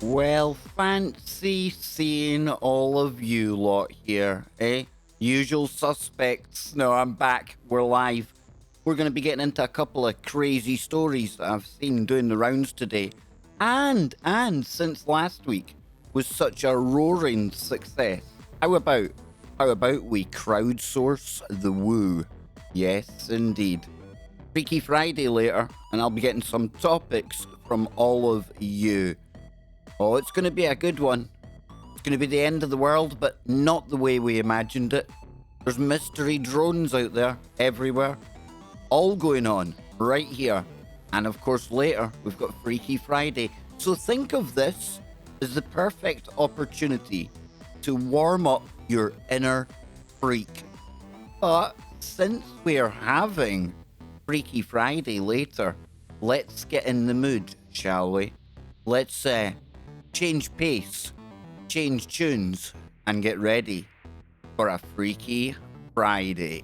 Well, fancy seeing all of you lot here, eh? Usual suspects. No, I'm back. We're live. We're going to be getting into a couple of crazy stories that I've seen doing the rounds today. And since last week was such a roaring success. How about we crowdsource the woo? Yes, indeed. Freaky Friday later, and I'll be getting some topics from all of you. Oh, it's going to be a good one. It's going to be the end of the world, but not the way we imagined it. There's mystery drones out there everywhere, all going on right here. And of course, later, we've got Freaky Friday. So think of this as the perfect opportunity to warm up your inner freak. But since we're having Freaky Friday later, let's get in the mood, shall we? Let's change pace, change tunes, and get ready for a Freaky Friday.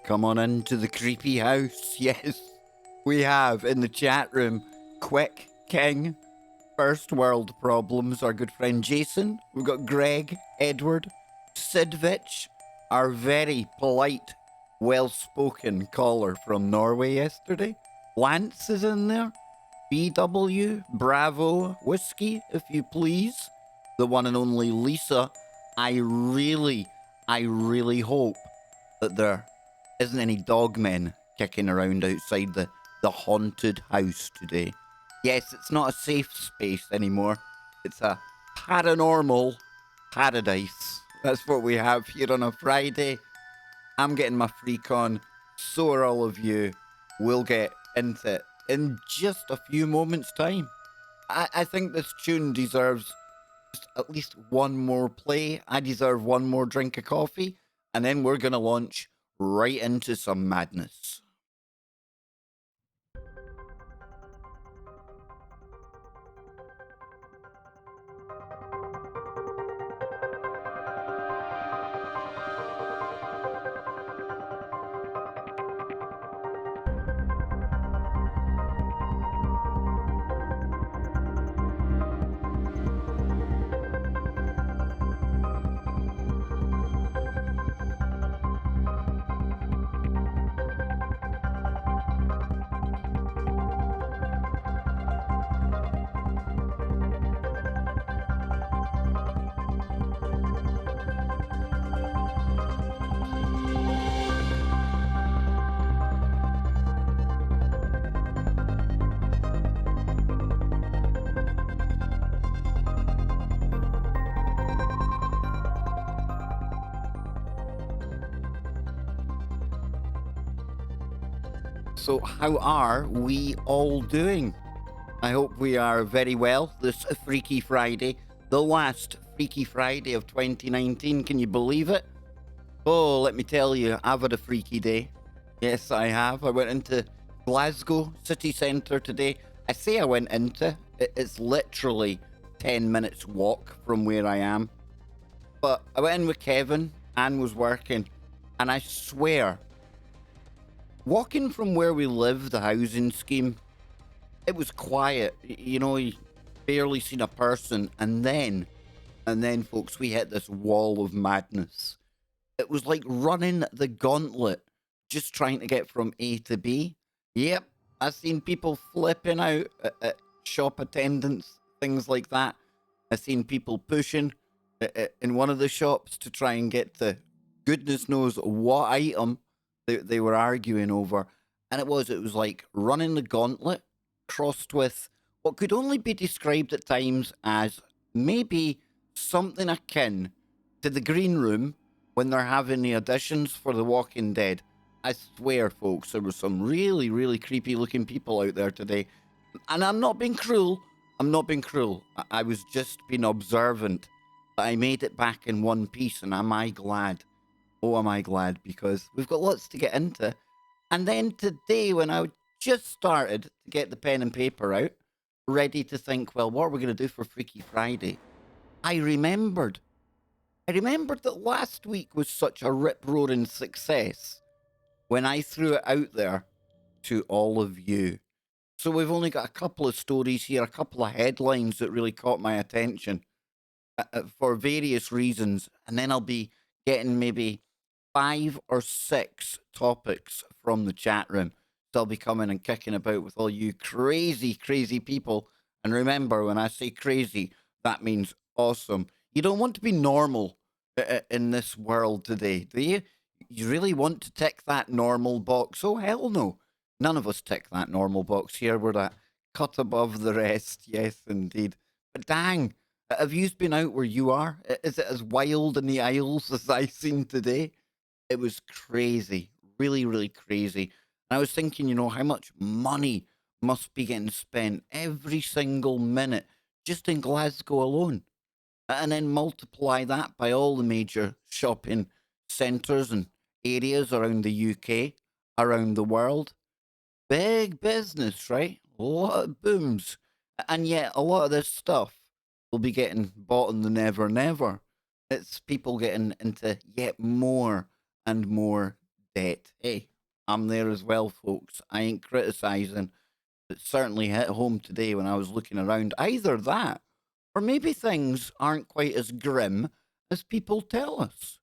Come on in to the creepy house. Yes, we have in the chat room Quick King, First World Problems, our good friend Jason. We've got Greg, Edward, Sidvich, our very polite, well-spoken caller from Norway yesterday. Lance is in there. BW, Bravo, Whiskey, if you please. The one and only Lisa. I really hope that there isn't any dogmen kicking around outside the haunted house today. Yes, it's not a safe space anymore. It's a paranormal paradise. That's what we have here on a Friday. I'm getting my freak on. So are all of you. We'll get into it in just a few moments' time. I think this tune deserves just at least one more play. I deserve one more drink of coffee. And then we're going to launch right into some madness. So how are we all doing? I hope we are very well this Freaky Friday, the last Freaky Friday of 2019. Can you believe it? Oh, let me tell you, I've had a freaky day. Yes, I have. I went into Glasgow city centre today. I say I went into, it's literally 10 minutes walk from where I am. But I went in with Kevin, Anne was working, and I swear, walking from where we live, the housing scheme, it was quiet. You know, you barely seen a person, and then, folks, we hit this wall of madness. It was like running the gauntlet, just trying to get from A to B. Yep, I've seen people flipping out at shop attendants, things like that. I've seen people pushing in one of the shops to try and get to goodness knows what item they were arguing over. And it was like running the gauntlet crossed with what could only be described at times as maybe something akin to the green room when they're having the auditions for The Walking Dead. I swear, folks, there were some really, really creepy looking people out there today. And I'm not being cruel. I'm not being cruel. I was just being observant. But I made it back in one piece, and am I glad? Oh, am I glad? Because we've got lots to get into. And then today, when I just started to get the pen and paper out, ready to think, well, what are we going to do for Freaky Friday? I remembered that last week was such a rip-roaring success when I threw it out there to all of you. So we've only got a couple of stories here, a couple of headlines that really caught my attention for various reasons. And then I'll be getting maybe 5 or 6 topics from the chat room. So I'll be coming and kicking about with all you crazy, crazy people. And remember, when I say crazy, that means awesome. You don't want to be normal in this world today, do you? You really want to tick that normal box? Oh, hell no. None of us tick that normal box here. We're that cut above the rest. Yes, indeed. But dang, have you been out where you are? Is it as wild in the Isles as I seen today? It was crazy, really, really crazy. And I was thinking, how much money must be getting spent every single minute just in Glasgow alone. And then multiply that by all the major shopping centres and areas around the UK, around the world. Big business, right? A lot of booms. And yet, a lot of this stuff will be getting bought in the never, never. It's people getting into yet more and more debt. Hey, I'm there as well, folks. I ain't criticising. It certainly hit home today when I was looking around. Either that, or maybe things aren't quite as grim as people tell us.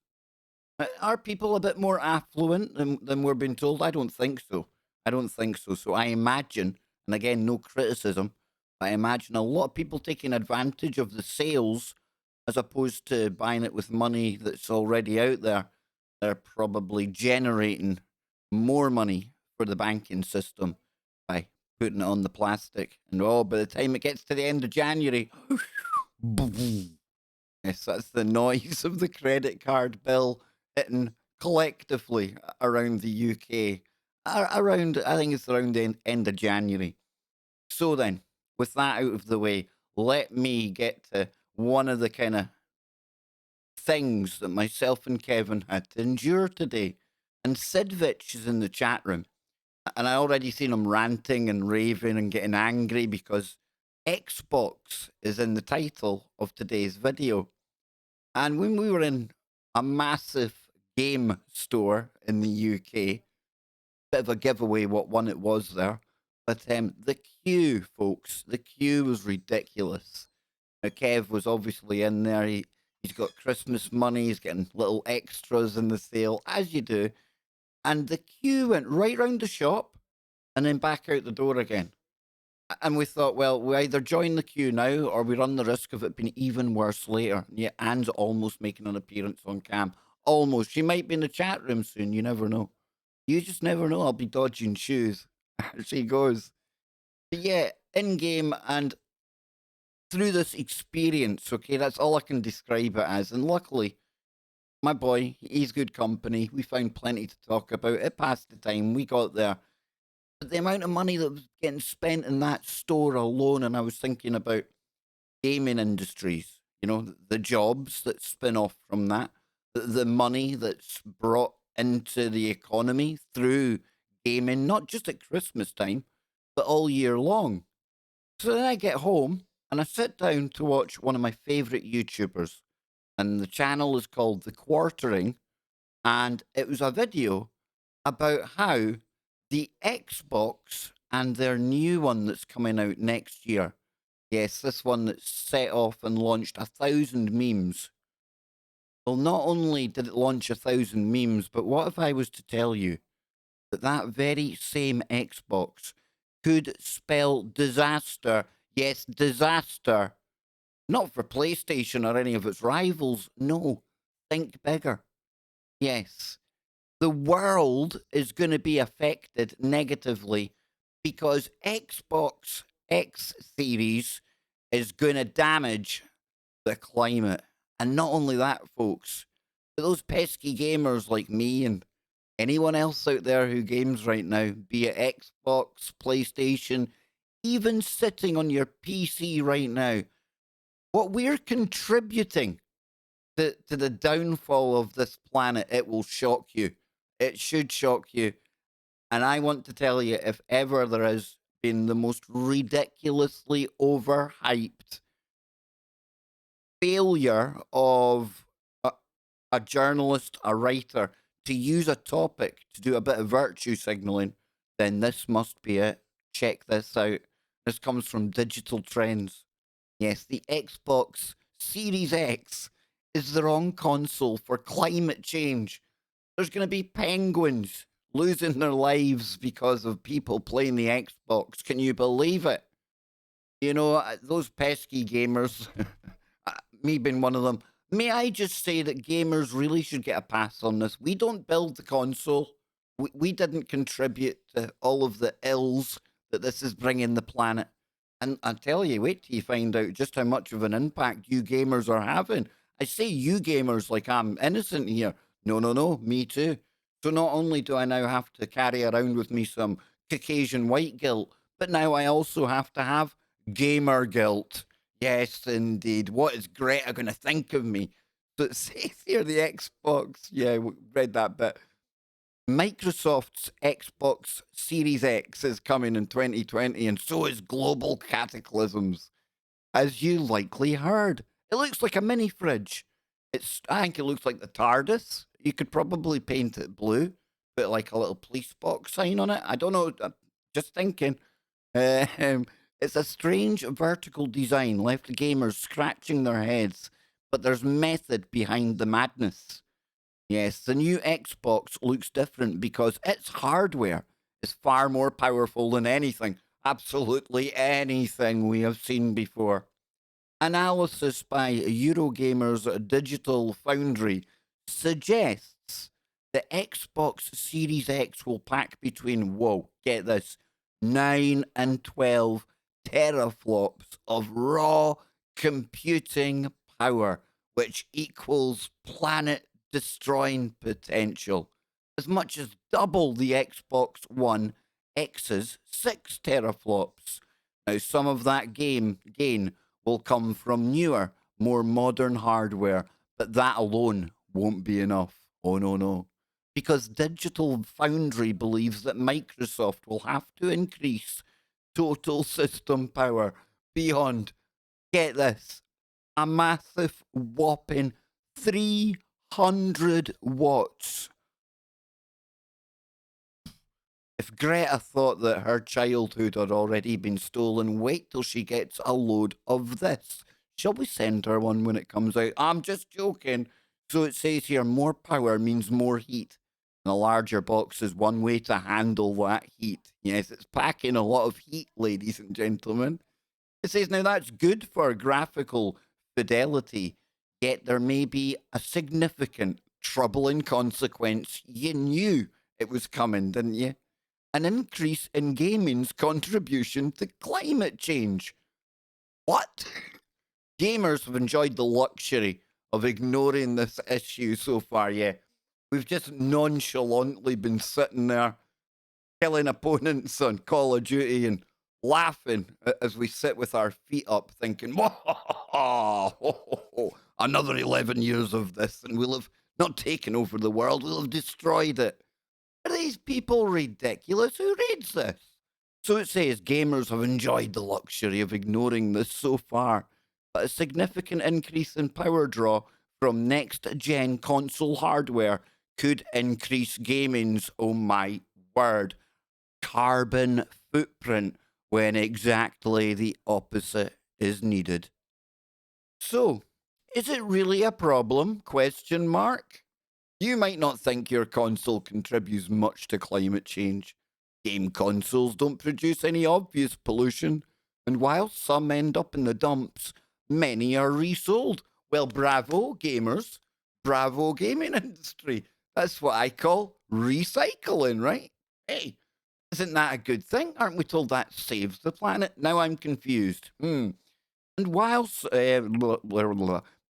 Are people a bit more affluent than we're being told? I don't think so. I don't think so. So I imagine, and again, no criticism, I imagine a lot of people taking advantage of the sales as opposed to buying it with money that's already out there. They're probably generating more money for the banking system by putting it on the plastic. And by the time it gets to the end of January, yes, that's the noise of the credit card bill hitting collectively around the UK. Around, I think it's around the end of January. So then, with that out of the way, let me get to one of the kind of things that myself and Kevin had to endure today. And Sidvich is in the chat room. And I already seen him ranting and raving and getting angry because Xbox is in the title of today's video. And when we were in a massive game store in the UK, bit of a giveaway what one it was there, but the queue, folks, the queue was ridiculous. Now, Kev was obviously in there. He's got Christmas money. He's getting little extras in the sale, as you do. And the queue went right round the shop and then back out the door again. And we thought, well, we either join the queue now or we run the risk of it being even worse later. Yeah, Anne's almost making an appearance on cam. Almost. She might be in the chat room soon. You never know. You just never know. I'll be dodging shoes. She goes. But yeah, in game and through this experience, okay, that's all I can describe it as. And luckily, my boy, he's good company. We found plenty to talk about. It passed the time. We got there. But the amount of money that was getting spent in that store alone, and I was thinking about gaming industries, the jobs that spin off from that, the money that's brought into the economy through gaming, not just at Christmas time, but all year long. So then I get home and I sit down to watch one of my favorite YouTubers, and the channel is called The Quartering, and it was a video about how the Xbox and their new one that's coming out next year, yes, this one that set off and launched 1,000 memes. Well, not only did it launch 1,000 memes, but what if I was to tell you that that very same Xbox could spell disaster, yes, disaster, not for PlayStation or any of its rivals, no, think bigger. Yes, the world is going to be affected negatively because Xbox X Series is going to damage the climate. And not only that, folks, but those pesky gamers like me and anyone else out there who games right now, be it Xbox, PlayStation, even sitting on your PC right now, what we're contributing to the downfall of this planet, it will shock you. It should shock you. And I want to tell you, if ever there has been the most ridiculously overhyped failure of a journalist, a writer, to use a topic to do a bit of virtue signaling, then this must be it. Check this out. This comes from Digital Trends. Yes, the Xbox Series X is the wrong console for climate change. There's going to be penguins losing their lives because of people playing the Xbox. Can you believe it? You know, those pesky gamers, me being one of them, may I just say that gamers really should get a pass on this? We don't build the console. We didn't contribute to all of the ills that this is bringing the planet. And I tell you, wait till you find out just how much of an impact you gamers are having. I say you gamers like I'm innocent here. No, no, no, me too. So not only do I now have to carry around with me some Caucasian white guilt, but now I also have to have gamer guilt. Yes, indeed. What is Greta going to think of me? So it says here the Xbox. Yeah, we read that bit. Microsoft's Xbox Series X is coming in 2020, and so is Global Cataclysms, as you likely heard. It looks like a mini fridge. I think it looks like the TARDIS. You could probably paint it blue, put like a little police box sign on it. I don't know. I'm just thinking. It's a strange vertical design, left gamers scratching their heads, but there's method behind the madness. Yes, the new Xbox looks different because its hardware is far more powerful than anything, absolutely anything we have seen before. Analysis by Eurogamer's Digital Foundry suggests the Xbox Series X will pack between, whoa, get this, 9 and 12 teraflops of raw computing power, which equals planet destroying potential, as much as double the Xbox One X's 6 teraflops. Now, some of that gain will come from newer, more modern hardware, but that alone won't be enough. Oh, no, no. Because Digital Foundry believes that Microsoft will have to increase total system power beyond, get this, a massive whopping 300 watts. If Greta thought that her childhood had already been stolen, wait till she gets a load of this. Shall we send her one when it comes out? I'm just joking. So it says here, more power means more heat. And a larger box is one way to handle that heat. Yes, it's packing a lot of heat, ladies and gentlemen. It says, now that's good for graphical fidelity, yet there may be a significant troubling consequence. You knew it was coming, didn't you? An increase in gaming's contribution to climate change. What? Gamers have enjoyed the luxury of ignoring this issue so far, yeah. We've just nonchalantly been sitting there killing opponents on Call of Duty and laughing as we sit with our feet up thinking, another 11 years of this and we'll have not taken over the world, we'll have destroyed it. Are these people ridiculous? Who reads this? So it says gamers have enjoyed the luxury of ignoring this so far, but a significant increase in power draw from next-gen console hardware could increase gaming's, oh my word, carbon footprint when exactly the opposite is needed. So, is it really a problem? Question mark. You might not think your console contributes much to climate change. Game consoles don't produce any obvious pollution, and while some end up in the dumps, many are resold. Well, bravo, gamers. Bravo, gaming industry. That's what I call recycling, right? Hey, isn't that a good thing? Aren't we told that saves the planet? Now I'm confused. And whilst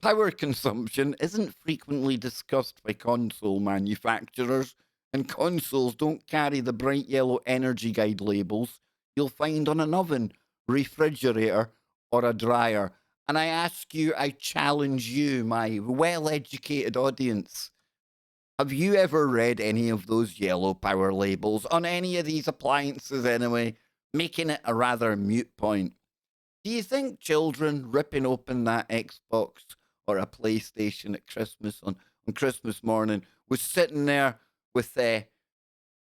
power consumption isn't frequently discussed by console manufacturers, and consoles don't carry the bright yellow energy guide labels you'll find on an oven, refrigerator, or a dryer. And I ask you, I challenge you, my well educated audience, have you ever read any of those yellow power labels on any of these appliances anyway? Making it a rather mute point. Do you think children ripping open that Xbox or a PlayStation at Christmas on Christmas morning was sitting there with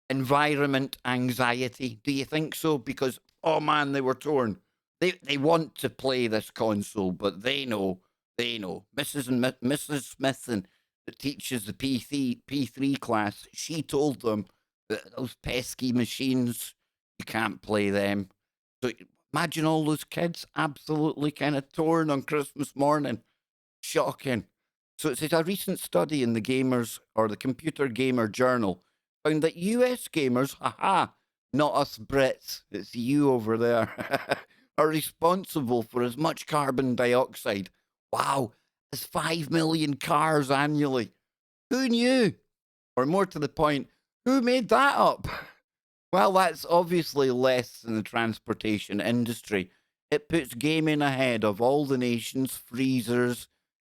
environment anxiety? Do you think so? Because oh man, they were torn. They want to play this console, but they know. Mrs. Smith and that teaches the P3 class. She told them that those pesky machines, you can't play them. So imagine all those kids absolutely kind of torn on Christmas morning. Shocking. So it says a recent study in the Gamers or the Computer Gamer Journal found that US gamers, haha, not us Brits, it's you over there, are responsible for as much carbon dioxide. Wow, as 5 million cars annually. Who knew? Or more to the point, who made that up? Well, that's obviously less than the transportation industry. It puts gaming ahead of all the nation's freezers,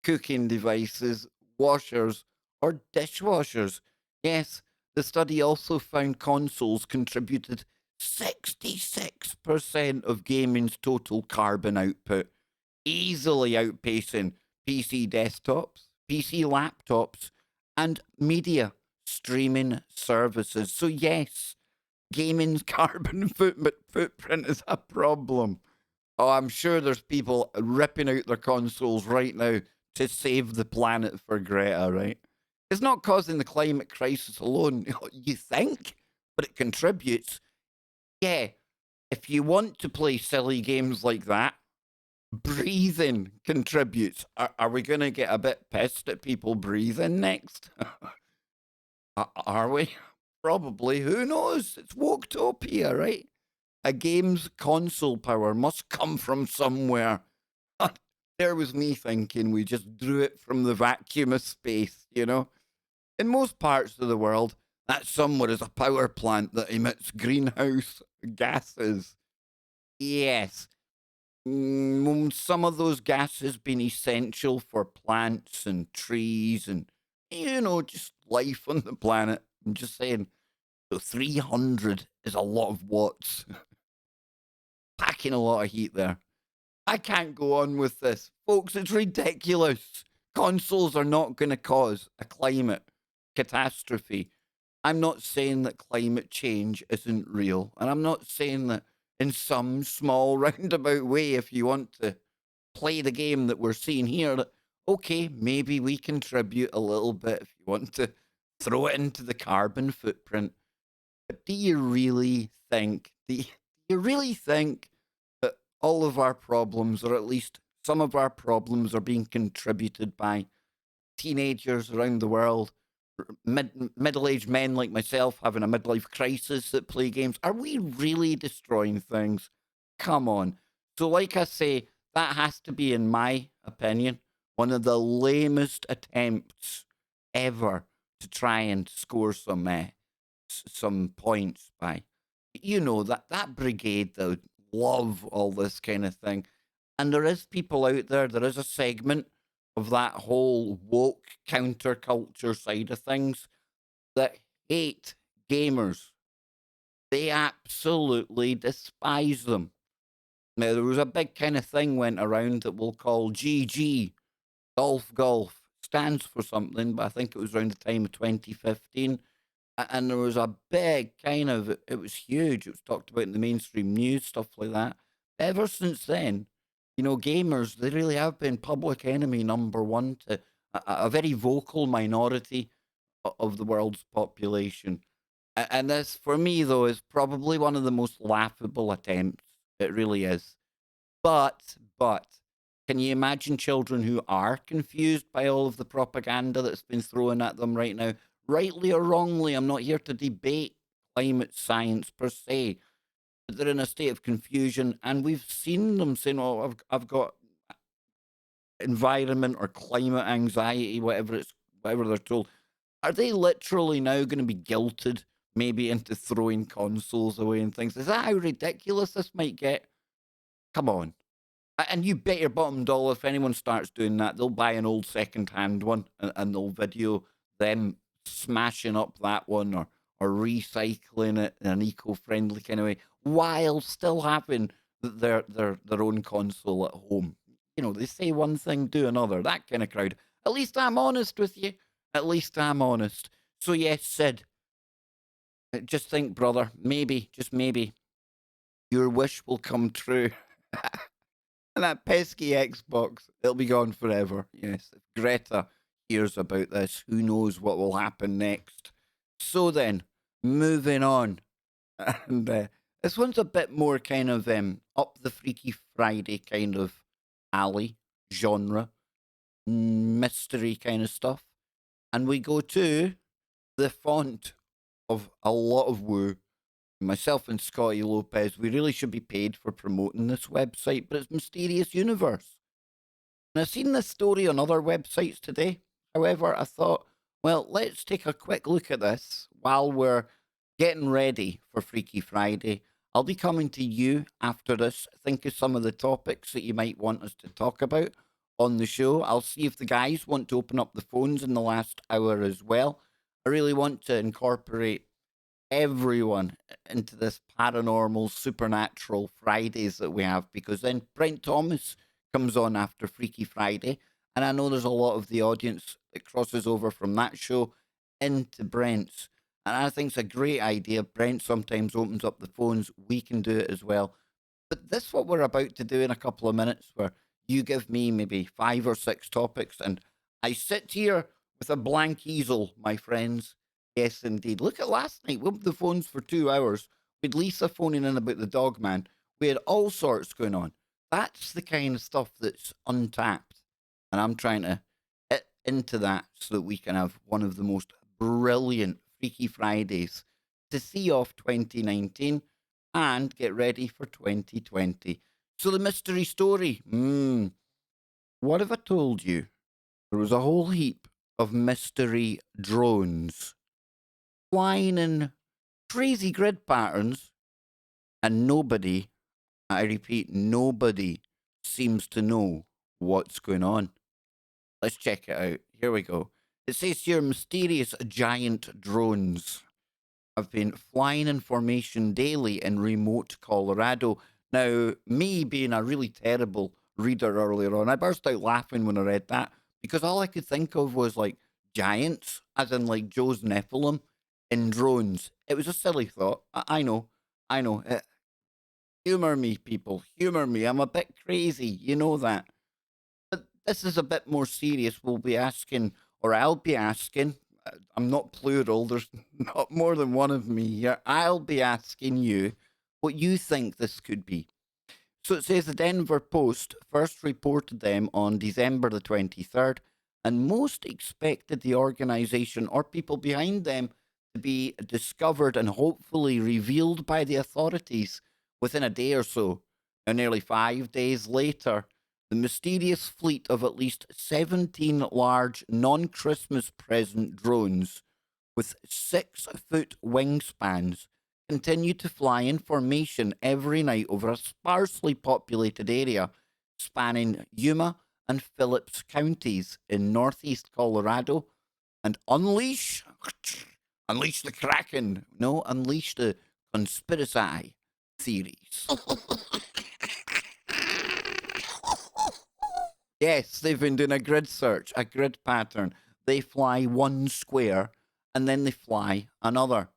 cooking devices, washers, or dishwashers. Yes, the study also found consoles contributed 66% of gaming's total carbon output, easily outpacing PC desktops, PC laptops, and media streaming services. So, yes, gaming's carbon footprint is a problem. Oh, I'm sure there's people ripping out their consoles right now to save the planet for Greta, right? It's not causing the climate crisis alone, you think, but it contributes. Yeah, if you want to play silly games like that, breathing contributes. Are we going to get a bit pissed at people breathing next? Are we? Probably. Who knows? It's Woktopia, right? A game's console power must come from somewhere. There was me thinking we just drew it from the vacuum of space, you know? In most parts of the world, that somewhere is a power plant that emits greenhouse gases. Yes. Some of those gases being essential for plants and trees and, just life on the planet. I'm just saying, so 300 is a lot of watts. Packing a lot of heat there. I can't go on with this. Folks, it's ridiculous. Consoles are not going to cause a climate catastrophe. I'm not saying that climate change isn't real. And I'm not saying that in some small roundabout way, if you want to play the game that we're seeing here, that, okay, maybe we contribute a little bit if you want to throw it into the carbon footprint. But do you really think, that all of our problems, or at least some of our problems, are being contributed by teenagers around the world, middle-aged men like myself having a midlife crisis that play games? Are we really destroying things? Come on. So, like I say, that has to be, in my opinion, one of the lamest attempts ever to try and score some points by. That brigade that would love all this kind of thing. And there is people out there, there is a segment of that whole woke counterculture side of things that hate gamers. They absolutely despise them. Now, there was a big kind of thing went around that we'll call GG, golf, stands for something, but I think it was around the time of 2015. And there was a big kind of, it was huge. It was talked about in the mainstream news, stuff like that. Ever since then, gamers, they really have been public enemy number one to a very vocal minority of the world's population. And this, for me, though, is probably one of the most laughable attempts. It really is. But, can you imagine children who are confused by all of the propaganda that's been thrown at them right now? Rightly or wrongly, I'm not here to debate climate science per se, but they're in a state of confusion, and we've seen them saying, "Oh, I've got environment or climate anxiety, whatever they're told." Are they literally now going to be guilted, maybe into throwing consoles away and things? Is that how ridiculous this might get? Come on. And you bet your bottom dollar if anyone starts doing that, they'll buy an old second-hand one and they'll video them smashing up that one or recycling it in an eco-friendly kind of way while still having their own console at home. They say one thing, do another. That kind of crowd. At least I'm honest with you. At least I'm honest. So yes, Sid, just think, brother, maybe, just maybe, your wish will come true. And that pesky Xbox, it'll be gone forever. Yes, if Greta hears about this, who knows what will happen next. So then, moving on. And this one's a bit more kind of up the Freaky Friday kind of alley, genre, mystery kind of stuff. And we go to the font of a lot of woo. Myself and Scotty Lopez, we really should be paid for promoting this website, but it's Mysterious Universe. And I've seen this story on other websites today. However, I thought, well, let's take a quick look at this while we're getting ready for Freaky Friday. I'll be coming to you after this. Think of some of the topics that you might want us to talk about on the show. I'll see if the guys want to open up the phones in the last hour as well. I really want to incorporate everyone into this paranormal, supernatural Fridays that we have, because then Brent Thomas comes on after Freaky Friday, and I know there's a lot of the audience that crosses over from that show into Brent's, and I think it's a great idea. Brent sometimes opens up the phones, we can do it as well. But this what we're about to do in a couple of minutes, where you give me maybe 5 or 6 topics, and I sit here with a blank easel, my friends. Yes, indeed. Look at last night. We opened the phones for 2 hours. We had Lisa phoning in about the dog man. We had all sorts going on. That's the kind of stuff that's untapped. And I'm trying to hit into that so that we can have one of the most brilliant Freaky Fridays to see off 2019 and get ready for 2020. So the mystery story. What if I told you there was a whole heap of mystery drones flying in crazy grid patterns, and nobody, I repeat, nobody seems to know what's going on? Let's check it out. Here we go. It says here, mysterious giant drones have been flying in formation daily in remote Colorado. Now, me being a really terrible reader earlier on, I burst out laughing when I read that, because all I could think of was like giants, as in like Joe's Nephilim, in drones. It was a silly thought. I know. Humor me, people. Humor me. I'm a bit crazy. You know that. But this is a bit more serious. We'll be asking, or I'll be asking. I'm not plural. There's not more than one of me here. I'll be asking you what you think this could be. So it says the Denver Post first reported them on December the 23rd, and most expected the organization or people behind them to be discovered and hopefully revealed by the authorities within a day or so. Now, nearly 5 days later, the mysterious fleet of at least 17 large non-Christmas present drones with 6-foot wingspans continue to fly in formation every night over a sparsely populated area spanning Yuma and Phillips counties in northeast Colorado, and unleash the Kraken. No, unleash the conspiracy theories. Yes, they've been doing a grid search, a grid pattern. They fly one square and then they fly another.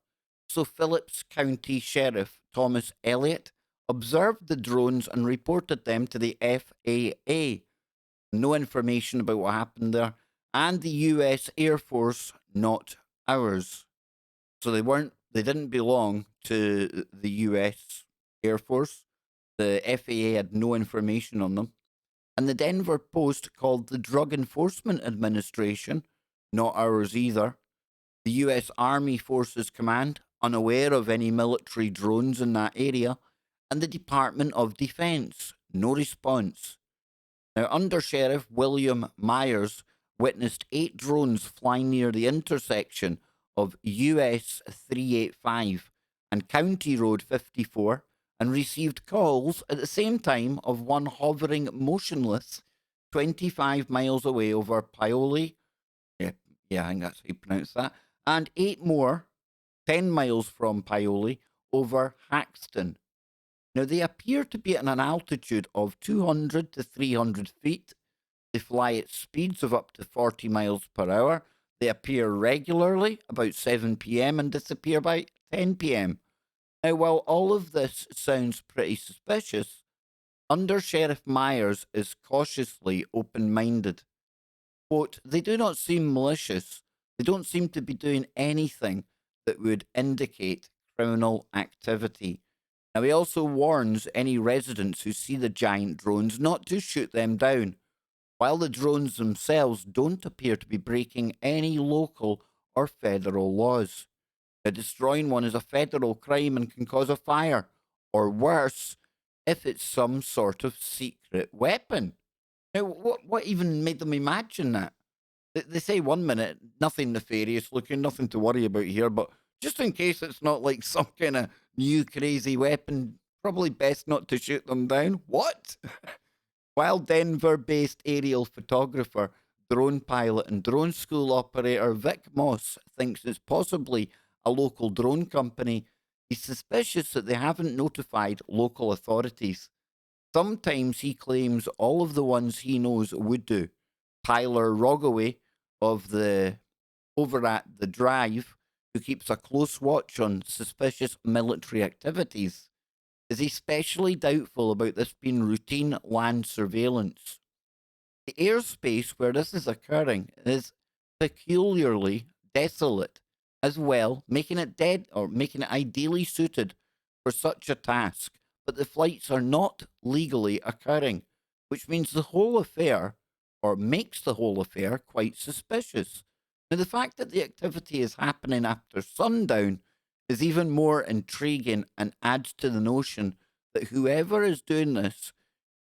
So Phillips County Sheriff Thomas Elliott observed the drones and reported them to the FAA. No information about what happened there. And the US Air Force, not ours. So they didn't belong to the US Air Force. The FAA had no information on them. And the Denver Post called the Drug Enforcement Administration, not ours either, the US Army Forces Command, unaware of any military drones in that area, and the Department of Defense, no response. Now, Under Sheriff William Myers witnessed 8 drones flying near the intersection of US 385 and County Road 54 and received calls at the same time of one hovering motionless 25 miles away over Paoli. Yeah, I think that's how you pronounce that. And 8 more, 10 miles from Paoli, over Haxton. Now, they appear to be at an altitude of 200 to 300 feet. They fly at speeds of up to 40 miles per hour. They appear regularly about 7 p.m. and disappear by 10 p.m. Now, while all of this sounds pretty suspicious, Under Sheriff Myers is cautiously open minded. Quote, they do not seem malicious. They don't seem to be doing anything that would indicate criminal activity. Now, he also warns any residents who see the giant drones not to shoot them down, while the drones themselves don't appear to be breaking any local or federal laws. Now, destroying one is a federal crime and can cause a fire, or worse, if it's some sort of secret weapon. Now, what even made them imagine that? They say 1 minute, nothing nefarious looking, nothing to worry about here, but just in case it's not like some kind of new crazy weapon, probably best not to shoot them down. What? While Denver based aerial photographer, drone pilot, and drone school operator Vic Moss thinks it's possibly a local drone company, he's suspicious that they haven't notified local authorities. Sometimes he claims all of the ones he knows would do. Tyler Rogaway of the over at the Drive, who keeps a close watch on suspicious military activities, is especially doubtful about this being routine land surveillance. The airspace where this is occurring is peculiarly desolate as well, making it ideally suited for such a task. But the flights are not legally occurring, which means the whole affair, or makes the whole affair, quite suspicious. Now, the fact that the activity is happening after sundown is even more intriguing and adds to the notion that whoever is doing this,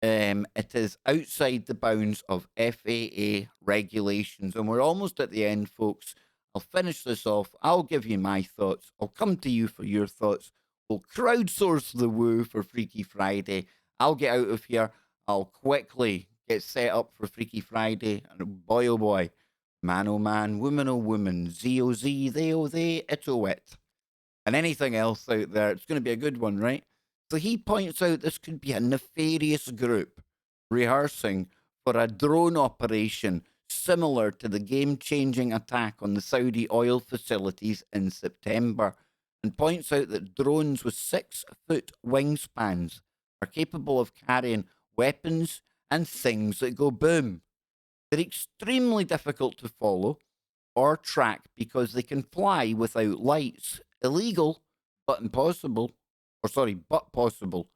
it is outside the bounds of FAA regulations. And we're almost at the end, folks. I'll finish this off. I'll give you my thoughts. I'll come to you for your thoughts. We'll crowdsource the woo for Freaky Friday. I'll get out of here. I'll quickly get set up for Freaky Friday. And boy, oh boy, man, oh man, woman, oh woman, Z, oh Z, they, oh they, it, oh it. And anything else out there. It's going to be a good one, right? So he points out this could be a nefarious group rehearsing for a drone operation similar to the game changing attack on the Saudi oil facilities in September, and points out that drones with 6-foot wingspans are capable of carrying weapons and things that go boom. They're extremely difficult to follow or track because they can fly without lights. Illegal, but impossible. But possible.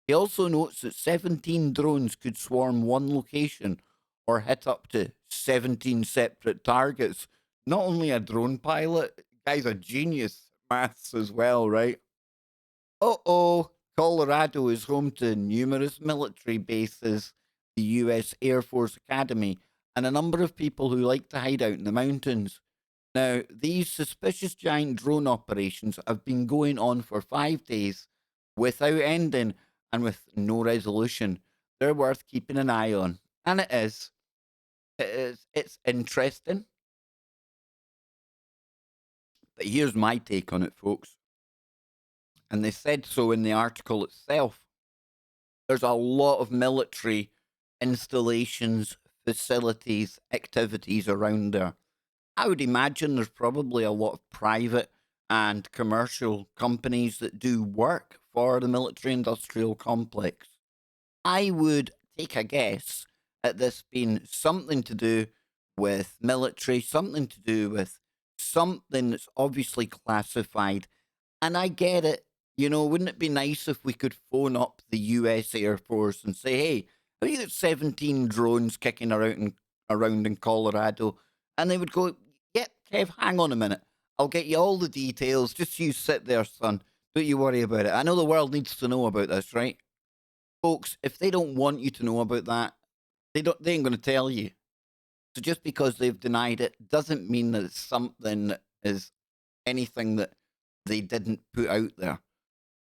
He also notes that 17 drones could swarm one location or hit up to 17 separate targets. Not only a drone pilot, guy's a genius at maths as well, right? Oh, Colorado is home to numerous military bases, the US Air Force Academy, and a number of people who like to hide out in the mountains. Now, these suspicious giant drone operations have been going on for 5 days without ending and with no resolution. They're worth keeping an eye on. And it is. It's interesting. But here's my take on it, folks. And they said so in the article itself. There's a lot of military installations, facilities, activities around there. I would imagine there's probably a lot of private and commercial companies that do work for the military industrial complex. I would take a guess at this being something to do with military, something to do with something that's obviously classified. And I get it. Wouldn't it be nice if we could phone up the US Air Force and say, hey, have you got 17 drones kicking around in Colorado? And they would go, yep, Kev, hang on a minute. I'll get you all the details. Just you sit there, son. Don't you worry about it. I know the world needs to know about this, right? Folks, if they don't want you to know about that, they ain't going to tell you. So just because they've denied it doesn't mean that it's something that is anything that they didn't put out there.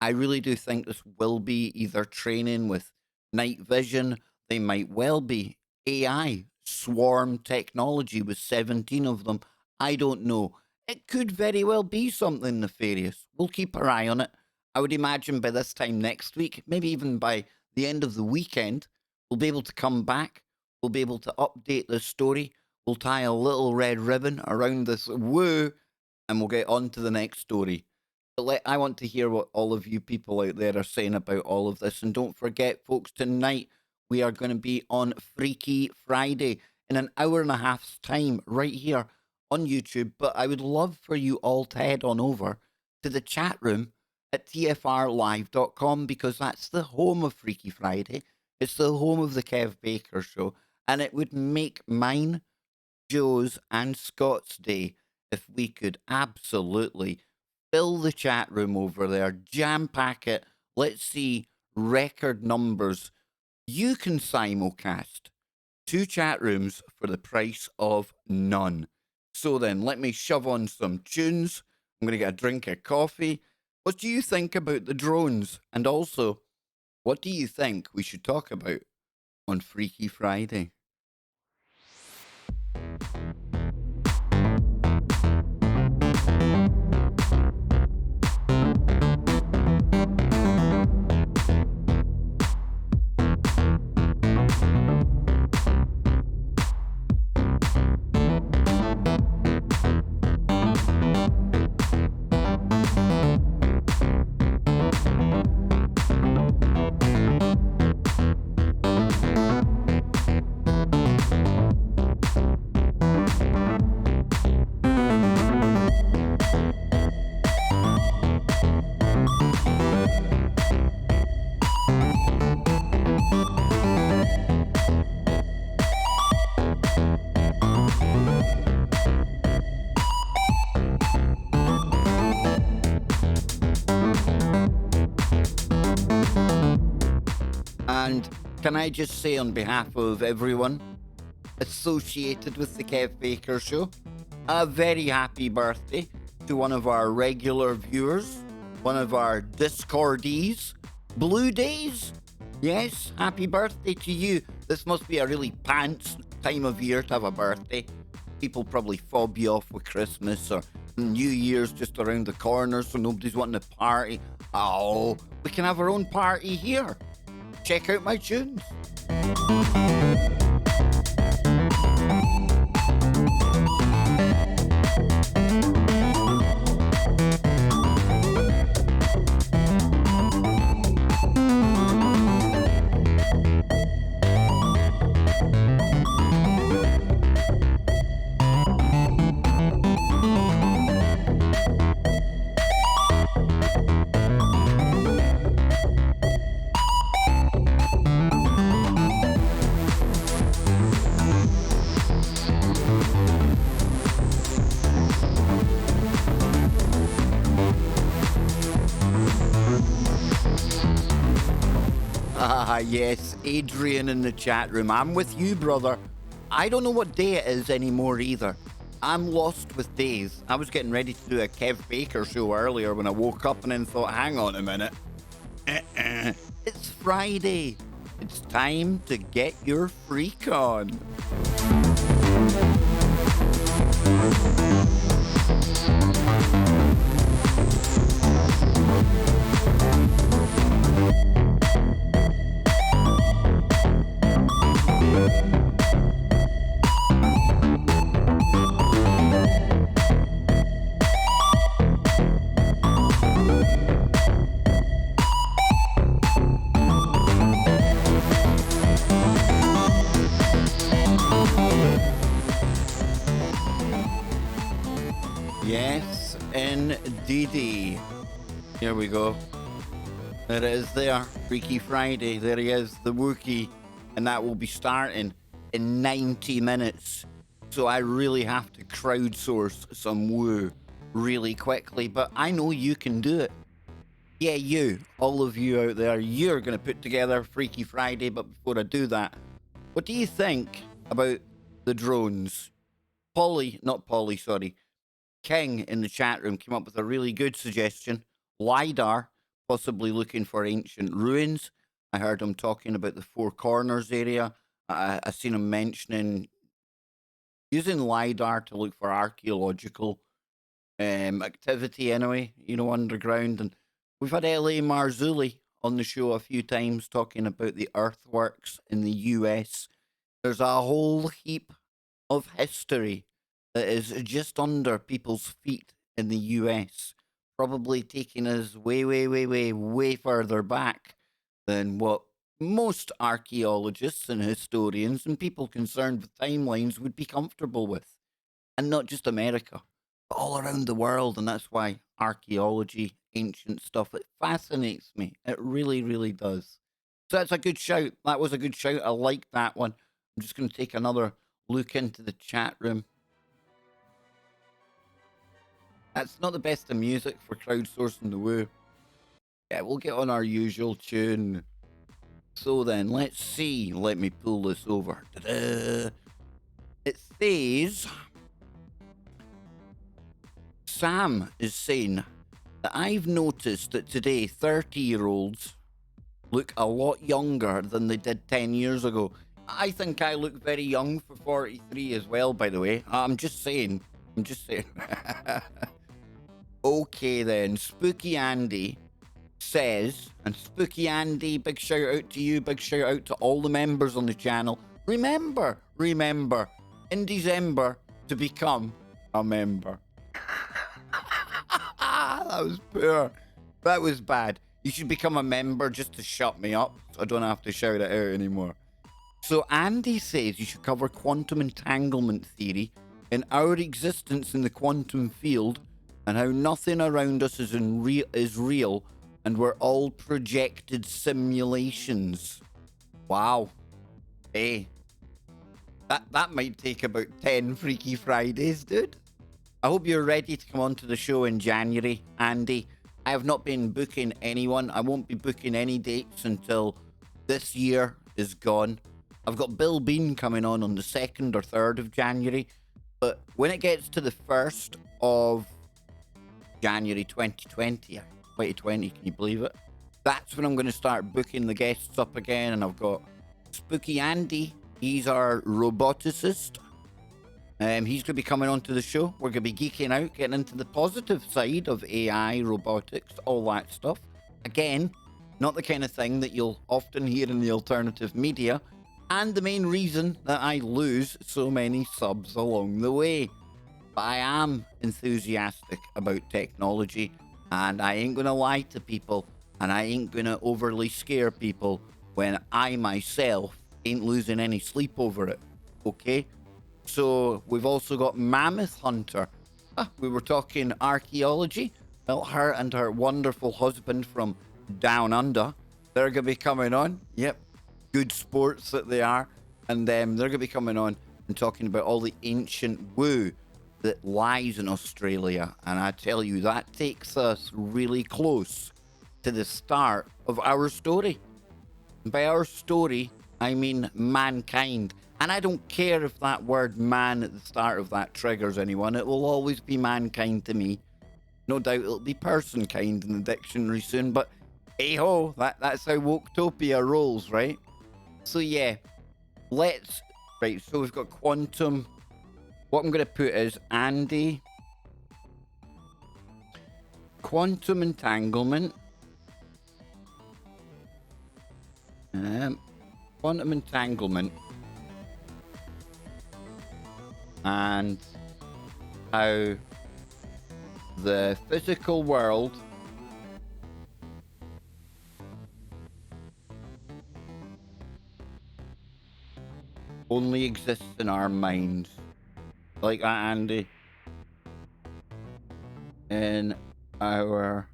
I really do think this will be either training with night vision. They might well be AI, swarm technology with 17 of them. I don't know. It could very well be something nefarious. We'll keep our eye on it. I would imagine by this time next week, maybe even by the end of the weekend, we'll be able to come back. We'll be able to update this story. We'll tie a little red ribbon around this woo, and we'll get on to the next story. But I want to hear what all of you people out there are saying about all of this. And don't forget, folks, tonight we are going to be on Freaky Friday in an hour and a half's time right here on YouTube. But I would love for you all to head on over to the chat room at tfrlive.com, because that's the home of Freaky Friday. It's the home of the Kev Baker Show. And it would make mine, Joe's, and Scott's day if we could absolutely fill the chat room over there, jam pack it. Let's see record numbers. You can simulcast 2 chat rooms for the price of none. So then, let me shove on some tunes. I'm going to get a drink of coffee. What do you think about the drones? And also, what do you think we should talk about on Freaky Friday? And can I just say on behalf of everyone associated with the Kev Baker Show, a very happy birthday to one of our regular viewers, one of our Discordees, Blue Days. Yes, happy birthday to you. This must be a really pants time of year to have a birthday. People probably fob you off with Christmas or New Year's just around the corner, so nobody's wanting to party. Oh, we can have our own party here. Check out my tunes. Yes, Adrian in the chat room. I'm with you, brother. I don't know what day it is anymore either. I'm lost with days. I was getting ready to do a Kev Baker show earlier when I woke up and then thought, hang on a minute. It's Friday. It's time to get your freak on. Yes, indeedy. Here we go. There it is there. Freaky Friday. There he is, the Wookiee. And that will be starting in 90 minutes. So I really have to crowdsource some woo really quickly. But I know you can do it. Yeah, you. All of you out there, you're going to put together Freaky Friday. But before I do that, what do you think about the drones? Sorry. King in the chat room came up with a really good suggestion. LiDAR, possibly looking for ancient ruins. I heard him talking about the Four Corners area. I seen him mentioning using LiDAR to look for archaeological activity anyway, underground. And we've had L.A. Marzulli on the show a few times talking about the earthworks in the US. There's a whole heap of history that is just under people's feet in the US, probably taking us way, way, way, way, way further back than what most archaeologists and historians and people concerned with timelines would be comfortable with. And not just America, but all around the world. And that's why archaeology, ancient stuff, it fascinates me. It really, really does. So that's a good shout. That was a good shout. I like that one. I'm just going to take another look into the chat room. That's not the best of music for crowdsourcing the woo. Yeah, we'll get on our usual tune. So then, let's see. Let me pull this over. Ta-da. It says Sam is saying that I've noticed that today 30-year-olds look a lot younger than they did 10 years ago. I think I look very young for 43 as well, by the way. I'm just saying. Okay then, Spooky Andy says, and Spooky Andy, big shout out to you, big shout out to all the members on the channel. Remember, in December to become a member. That was poor. That was bad. You should become a member just to shut me up so I don't have to shout it out anymore. So Andy says you should cover quantum entanglement theory and our existence in the quantum field and how nothing around us is real and we're all projected simulations. Wow. Hey. That might take about 10 Freaky Fridays, dude. I hope you're ready to come on to the show in January, Andy. I have not been booking anyone. I won't be booking any dates until this year is gone. I've got Bill Bean coming on the 2nd or 3rd of January. But when it gets to the 1st of January 2020, can you believe it? That's when I'm going to start booking the guests up again. And I've got Spooky Andy. He's our roboticist. He's going to be coming onto the show. We're going to be geeking out, getting into the positive side of AI, robotics, all that stuff. Again, not the kind of thing that you'll often hear in the alternative media, and the main reason that I lose so many subs along the way. But I am enthusiastic about technology, and I ain't going to lie to people, and I ain't going to overly scare people when I myself ain't losing any sleep over it, okay? So we've also got Mammoth Hunter. We were talking archaeology. Well, her and her wonderful husband from Down Under, they're going to be coming on. Yep, good sports that they are. And they're going to be coming on and talking about all the ancient woo that lies in Australia. And I tell you, that takes us really close to the start of our story. And by our story, I mean mankind. And I don't care if that word man at the start of that triggers anyone. It will always be mankind to me. No doubt it'll be person kind in the dictionary soon, but hey-ho, that's how Woketopia rolls, right? So yeah, right, so we've got quantum. What I'm going to put is Andy, quantum entanglement, quantum entanglement, and how the physical world only exists in our minds. Like that, Andy. in our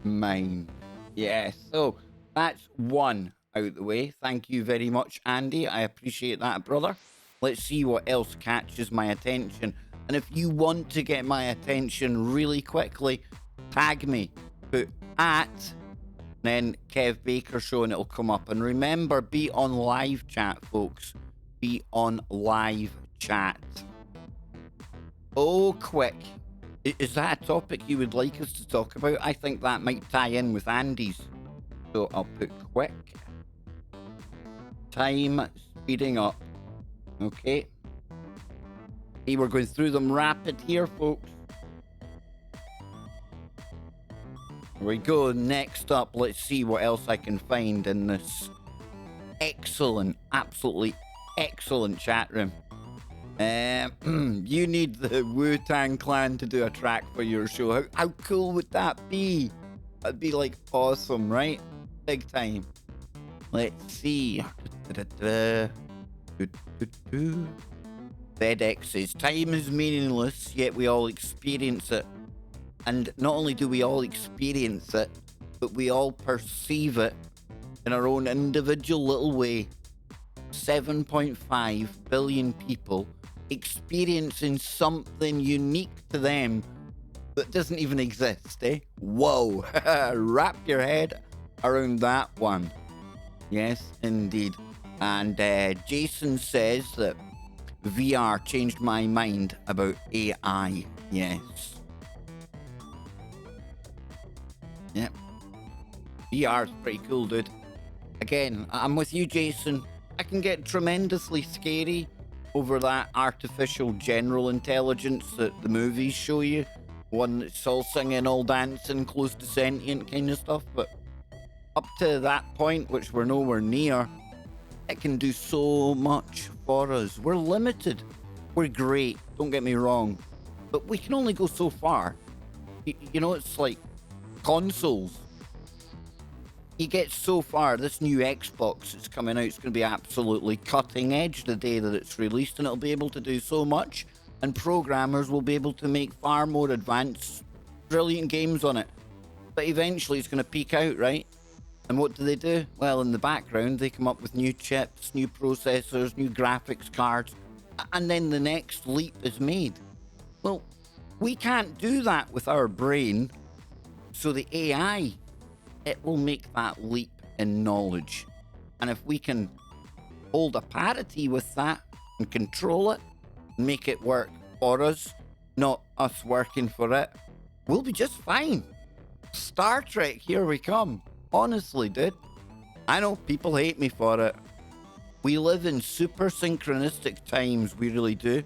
mind. Yeah, so that's one out the way. Thank you very much, Andy. I appreciate that, brother. Let's see what else catches my attention. And if you want to get my attention really quickly, tag me. Put at then Kev Baker Show and it'll come up. And remember, be on live chat, folks. Be on live chat. Oh, quick. Is that a topic you would like us to talk about? I think that might tie in with Andy's. So I'll put quick. Time speeding up. Okay. Hey, we're going through them rapid here, folks. Here we go. Next up, let's see what else I can find in this excellent, absolutely excellent chat room. You need the Wu-Tang Clan to do a track for your show. How cool would that be? That'd be like awesome, right? Big time. Let's see. FedEx says, time is meaningless, yet we all experience it. And not only do we all experience it, but we all perceive it in our own individual little way. 7.5 billion people experiencing something unique to them that doesn't even exist, eh? Whoa. Wrap your head around that one. Yes, indeed. And Jason says that VR changed my mind about AI. Yes. Yep. VR is pretty cool, dude. Again, I'm with you, Jason. I can get tremendously scary over that artificial general intelligence that the movies show you. One that's all singing, all dancing, close to sentient kind of stuff. But up to that point, which we're nowhere near, it can do so much for us. We're limited. We're great, don't get me wrong. But we can only go so far. You know, it's like consoles. You get so far. This new Xbox that's coming out is going to be absolutely cutting edge the day that it's released, and it'll be able to do so much, and programmers will be able to make far more advanced, brilliant games on it. But eventually it's going to peak out, right? And what do? Well, in the background, they come up with new chips, new processors, new graphics cards, and then the next leap is made. Well, we can't do that with our brain, so the AI, it will make that leap in knowledge. And if we can hold a parity with that and control it, make it work for us, not us working for it, we'll be just fine. Star Trek, here we come. Honestly, dude. I know people hate me for it. We live in super synchronistic times, we really do.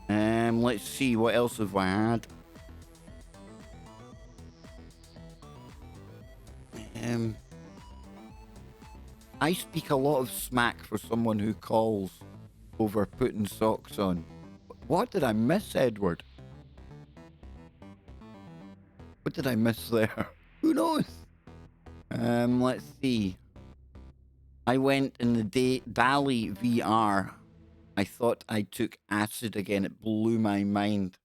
Let's see, what else have I had? I speak a lot of smack for someone who calls over putting socks on. What did I miss, Edward? What did I miss there? Who knows? Let's see. I went in the DALI VR. I thought I took acid again. It blew my mind.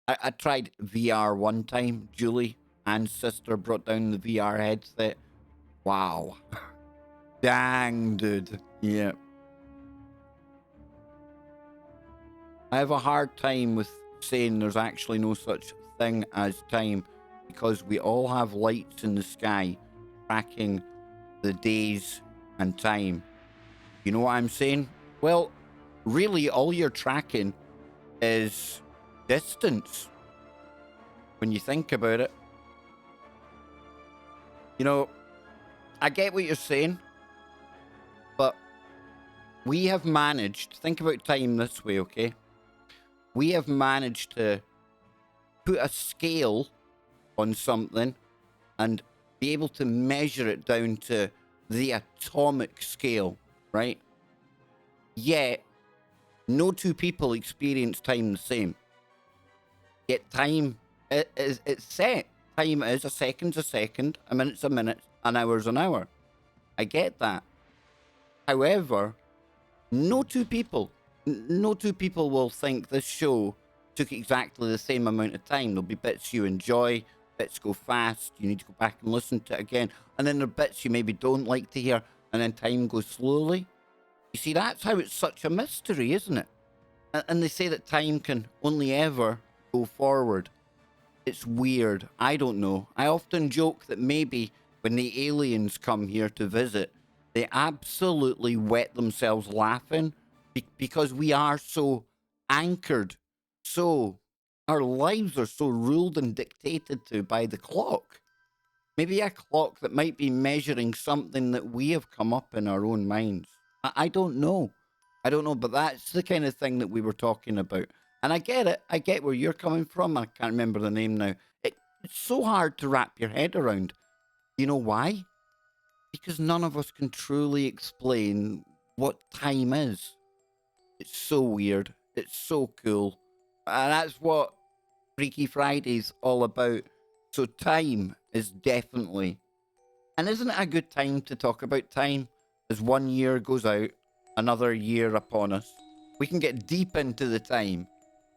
I tried VR one time. Julie and sister brought down the VR headset. Wow. Dang, dude. Yeah. I have a hard time with saying there's actually no such thing as time, because we all have lights in the sky tracking the days and time. You know what I'm saying? Well, really all you're tracking is distance when you think about it. You know, I get what you're saying, but we have managed, think about time this way, okay? We have managed to put a scale on something and be able to measure it down to the atomic scale, right? Yet, no two people experience time the same. Yet time, it's set. Time is a second's a second, a minute's a minute, an hour's an hour. I get that. However, no two people will think this show took exactly the same amount of time. There'll be bits you enjoy, bits go fast, you need to go back and listen to it again, and then there are bits you maybe don't like to hear, and then time goes slowly. You see, that's how it's such a mystery, isn't it? And they say that time can only ever go forward. It's weird. I don't know. I often joke that maybe when the aliens come here to visit, they absolutely wet themselves laughing because we are so anchored. So our lives are so ruled and dictated to by the clock. Maybe a clock that might be measuring something that we have come up in our own minds. I don't know. I don't know, but that's the kind of thing that we were talking about. And I get it. I get where you're coming from. I can't remember the name now. It's so hard to wrap your head around. You know why? Because none of us can truly explain what time is. It's so weird. It's so cool. And that's what Freaky Friday's all about. So time is definitely... And isn't it a good time to talk about time? As 1 year goes out, another year upon us. We can get deep into the time.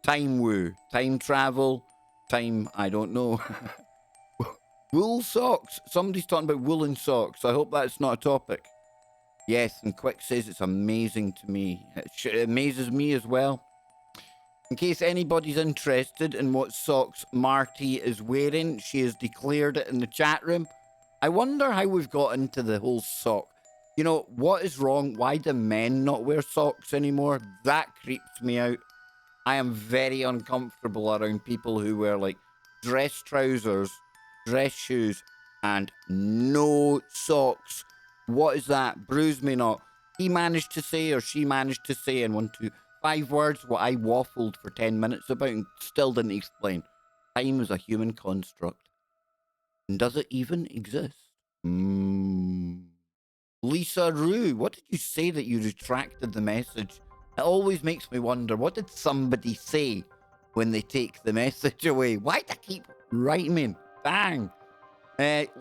Time woo. Time travel. Time, I don't know. Wool socks. Somebody's talking about woolen socks. I hope that's not a topic. Yes, and Quick says it's amazing to me. It amazes me as well. In case anybody's interested in what socks Marty is wearing, she has declared it in the chat room. I wonder how we've got into the whole sock. You know, what is wrong? Why do men not wear socks anymore? That creeps me out. I am very uncomfortable around people who wear, like, dress trousers, dress shoes, and no socks. What is that? Bruise me not. He managed to say, or she managed to say in 5 words what I waffled for 10 minutes about and still didn't explain. Time is a human construct. And does it even exist? Lisa Rue, what did you say that you retracted the message? It always makes me wonder, what did somebody say when they take the message away? Why do I keep writing me? Bang!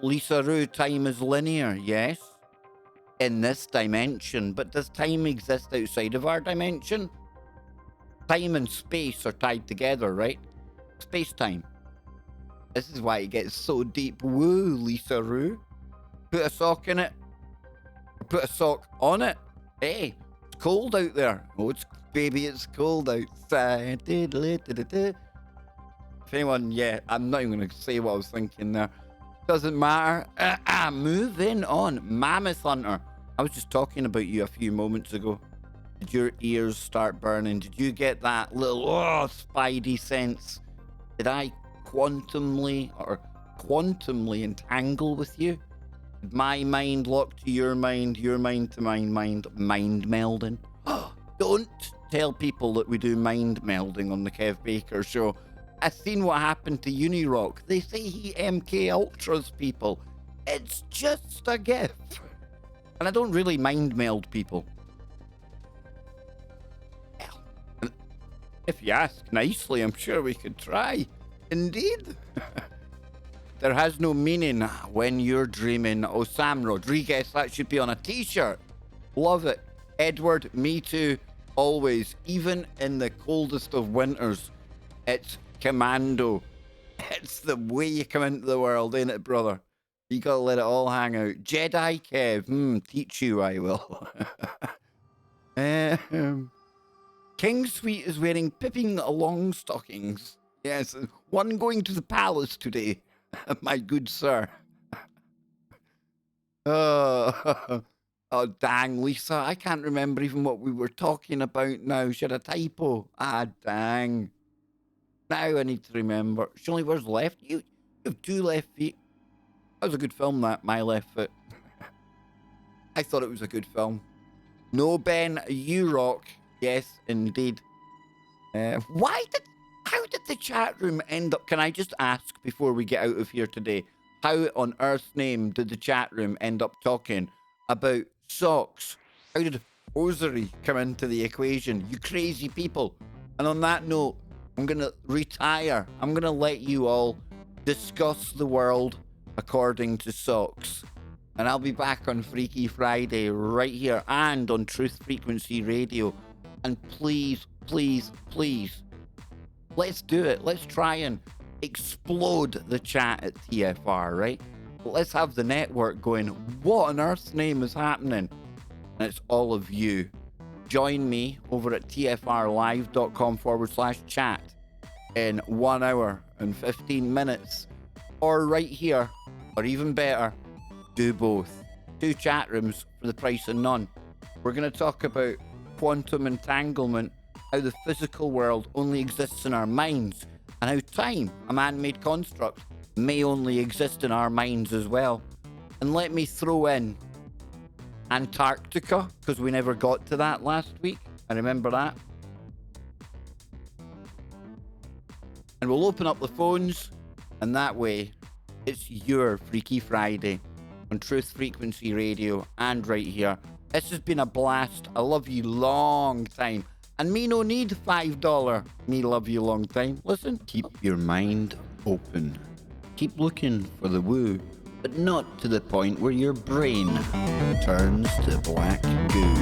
Lisa Rue, time is linear, yes. In this dimension, but does time exist outside of our dimension? Time and space are tied together, right? Space-time. This is why it gets so deep. Woo, Lisa Rue. Put a sock in it. Or put a sock on it. Hey, it's cold out there. Oh, it's cold outside. If anyone, yeah, I'm not even going to say what I was thinking there. Doesn't matter. Moving on. Mammoth Hunter. I was just talking about you a few moments ago. Did your ears start burning? Did you get that little spidey sense? Did I quantumly entangle with you? Did my mind lock to your mind to my mind melding? Don't tell people that we do mind melding on the Kev Baker show. I've seen what happened to Unirock. They say he MK Ultras people. It's just a gift. And I don't really mind meld people. Well, if you ask nicely, I'm sure we could try. Indeed. There has no meaning when you're dreaming. Oh, Sam Rodriguez, that should be on a t-shirt. Love it. Edward, me too. Always. Even in the coldest of winters. It's commando. It's the way you come into the world, ain't it, brother? You gotta let it all hang out. Jedi Kev. Teach you, I will. King Sweet is wearing pipping long stockings. Yes, one going to the palace today, my good sir. Oh, dang, Lisa. I can't remember even what we were talking about now. She had a typo. Dang. Now I need to remember. She only wears left. You have 2 left feet. That was a good film, that, My Left Foot. I thought it was a good film. No, Ben, you rock. Yes, indeed. How did the chat room end up? Can I just ask before we get out of here today? How on earth's name did the chat room end up talking about socks? How did hosiery come into the equation? You crazy people. And on that note, I'm going to retire. I'm going to let you all discuss the world according to socks. And I'll be back on Freaky Friday right here and on Truth Frequency Radio. And please, please, please, Let's do it. Let's try and explode the chat at TFR, right? Let's have the network going, what on earth's name is happening? And it's all of you. Join me over at tfrlive.com/chat in 1 hour and 15 minutes. Or right here, or even better, do both. 2 chat rooms for the price of none. We're going to talk about quantum entanglement, how the physical world only exists in our minds, and how time, a man-made construct, may only exist in our minds as well. And let me throw in Antarctica, because we never got to that last week. I remember that. And we'll open up the phones, and that way, it's your Freaky Friday on Truth Frequency Radio and right here. This has been a blast. I love you long time. And me no need $5. Me love you long time. Listen, keep your mind open. Keep looking for the woo, but not to the point where your brain turns to black goo.